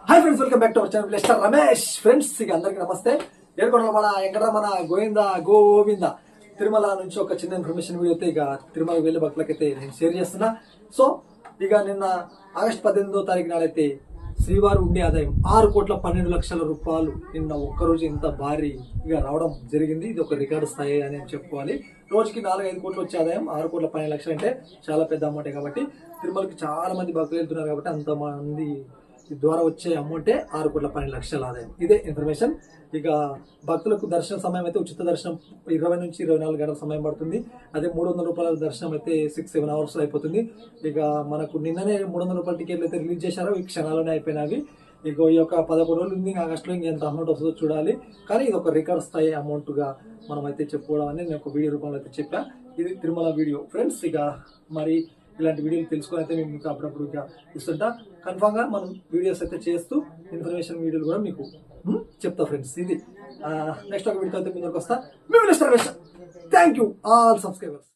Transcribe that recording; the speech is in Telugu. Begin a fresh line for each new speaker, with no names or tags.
Hi friends, welcome back to our channel mister Ramesh. Friends ఇక అందరికి నమస్తే. ఏడుకొండల మన వెంకటరమణ గోవింద తిరుమల నుంచి ఒక చిన్న ఇన్ఫర్మేషన్ వీడియో అయితే ఇక తిరుమల వెళ్ళే భక్తులకైతే నేను షేర్ చేస్తున్నా. సో ఇక నిన్న ఆగస్టు 18వ తారీఖు నాడైతే శ్రీవారి ఉండే ఆదాయం 6,12,00,000 రూపాయలు నిన్న ఒక్కరోజు ఇంత భారీగా రావడం జరిగింది. ఇది ఒక రికార్డు స్థాయి అని చెప్పుకోవాలి. రోజుకి 4-5 కోట్లు వచ్చే ఆదాయం 6,12,00,000 అంటే చాలా పెద్ద అమౌంటే. కాబట్టి తిరుమలకి చాలా మంది భక్తులు వెళ్తున్నారు కాబట్టి అంతమంది ద్వారా వచ్చే అమౌంటే 6,12,00,000 ఆదాయం. ఇదే ఇన్ఫర్మేషన్. ఇక భక్తులకు దర్శన సమయం అయితే ఉచిత దర్శనం 20 నుంచి 24 గంటల సమయం పడుతుంది. అదే 300 రూపాయల దర్శనం అయితే 6-7 అవర్స్ అయిపోతుంది. ఇక మనకు నిన్ననే 300 రూపాయల టికెట్లు అయితే రిలీజ్ చేశారో ఈ క్షణాల్లోనే అయిపోయినవి. ఇక ఈ యొక్క 11 రోజులు ఉంది ఆగస్టులో, ఇంకెంత అమౌంట్ వస్తుందో చూడాలి. కానీ ఇది ఒక రికార్డ్ స్థాయి అమౌంట్గా మనం అయితే చెప్పుకోవడం అనేది నేను ఒక వీడియో రూపంలో అయితే చెప్పా. ఇది తిరుమల వీడియో ఫ్రెండ్స్. ఇక మరి ఇలాంటి వీడియోలు తెలుసుకొని అయితే మేము ఇంకా అప్పుడప్పుడు ఇక ఇస్తుంటా. కన్ఫామ్గా మనం వీడియోస్ అయితే చేస్తూ ఇన్ఫర్మేషన్ వీడియోలు కూడా మీకు చెప్తా ఫ్రెండ్స్. ఇది నెక్స్ట్ ఒక వీడియో అయితే ముందుకు వస్తా. మేము mister Ramesh. Thank you all subscribers.